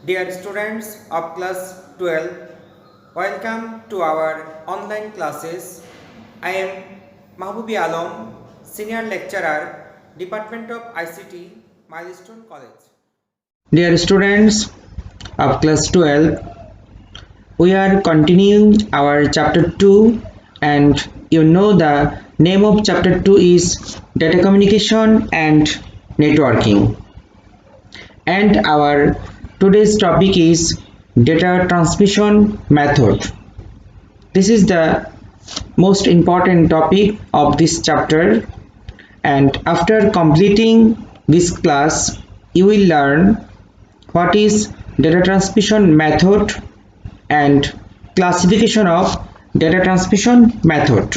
Dear students of class 12, welcome to our online classes. I am Mahbubi Alam, Senior Lecturer, Department of ICT, Milestone College. Dear students of class 12, we are continuing our chapter 2, and you know the name of chapter 2 is Data Communication and Networking. And our today's topic is data transmission method. This is the most important topic of this chapter, and after completing this class you will learn what is data transmission method and classification of data transmission method.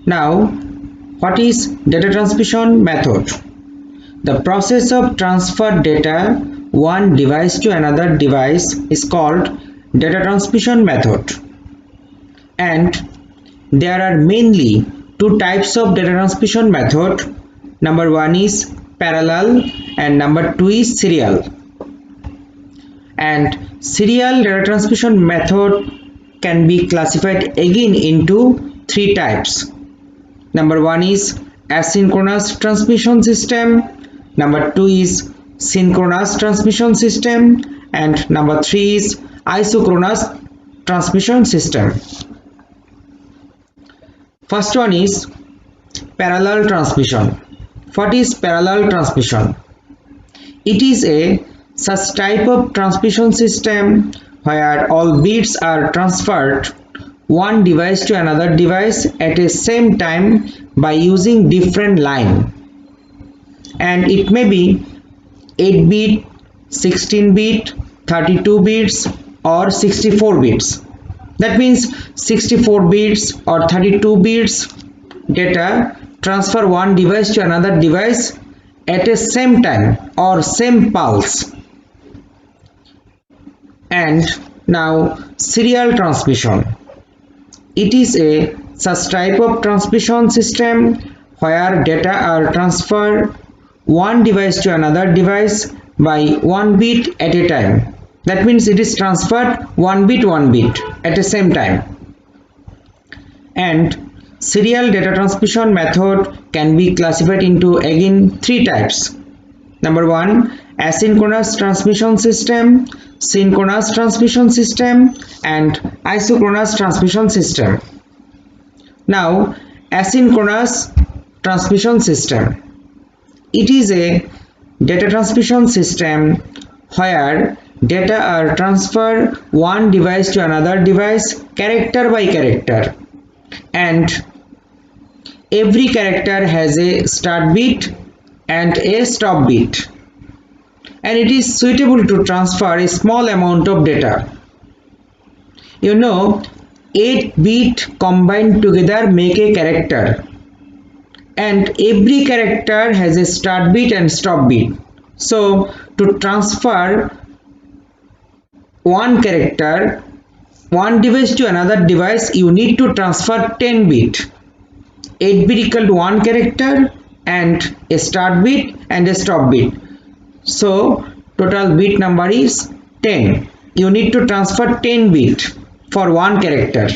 Now, what is data transmission method? The process of transfer data one device to another device is called data transmission method. And there are mainly two types of data transmission method. Number one is parallel and number two is serial. And serial data transmission method can be classified again into three types. Number one is asynchronous transmission system. Number two is synchronous transmission system, and number three is isochronous transmission system. First one is parallel transmission. What is parallel transmission? It is a such type of transmission system where all bits are transferred one device to another device at the same time by using different line. And it may be 8-bit, 16-bit, 32 bits or 64 bits. That means 64 bits or 32 bits data transfer one device to another device at a same time or same pulse. And now serial transmission. It is a such type of transmission system where data are transferred one device to another device by one bit at a time. That means it is transferred one bit at the same time. And serial data transmission method can be classified into again three types. Number one, asynchronous transmission system, synchronous transmission system, and isochronous transmission system. Now, asynchronous transmission system. It is a data transmission system where data are transferred one device to another device character by character, and every character has a start bit and a stop bit, and it is suitable to transfer a small amount of data. You know, 8 bits combined together make a character, and every character has a start bit and stop bit. So to transfer one character one device to another device, you need to transfer 10 bit. 8 bit equal to one character and a start bit and a stop bit. So total bit number is 10. You need to transfer 10 bit for one character.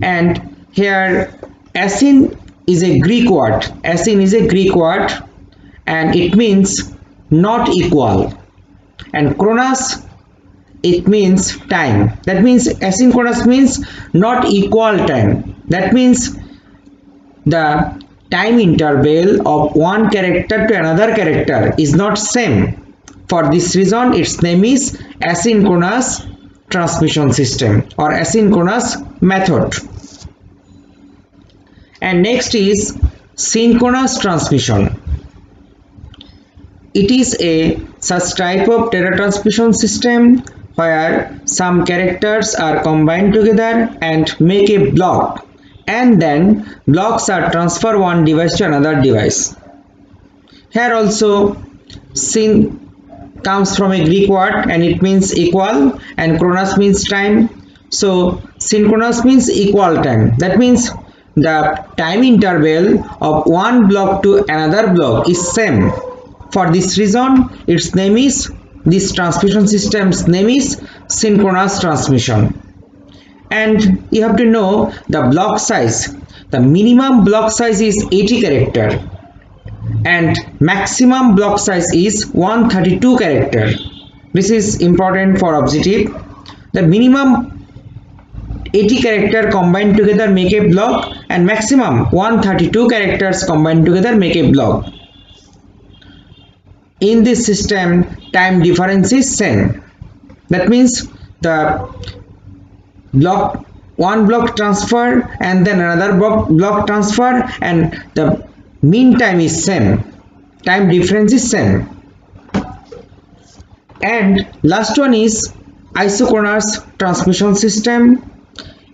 And here asyn is a Greek word. Asyn is a Greek word and it means not equal. And chronos, it means time. That means asynchronous means not equal time. That means the time interval of one character to another character is not same. For this reason, its name is asynchronous transmission system or asynchronous method. And next is synchronous transmission. It is a such type of data transmission system where some characters are combined together and make a block, and then blocks are transferred one device to another device. Here also syn comes from a Greek word and it means equal, and chronos means time. So synchronous means equal time. That means the time interval of one block to another block is same. For this reason, this transmission system's name is synchronous transmission. And you have to know the block size. The minimum block size is 80 character and maximum block size is 132 character. This is important for objective. The minimum 80 character combined together make a block and maximum 132 characters combined together make a block. In this system, time difference is same. That means the one block transfer and then another block transfer and the mean time is same. Time difference is same. And last one is isochronous transmission system.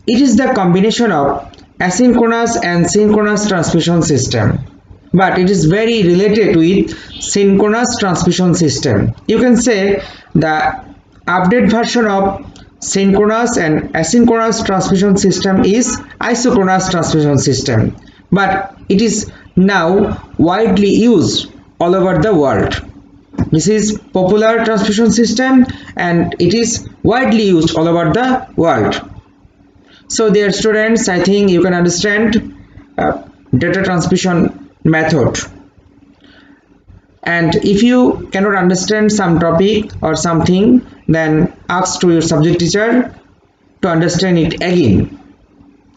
It is the combination of asynchronous and synchronous transmission system, but it is very related with synchronous transmission system. You can say the update version of synchronous and asynchronous transmission system is isochronous transmission system, but it is now widely used all over the world. This is popular transmission system and it is widely used all over the world. So dear students, I think you can understand data transmission method. And if you cannot understand some topic or something, then ask to your subject teacher to understand it again.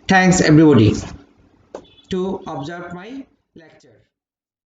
Thanks everybody to observe my lecture.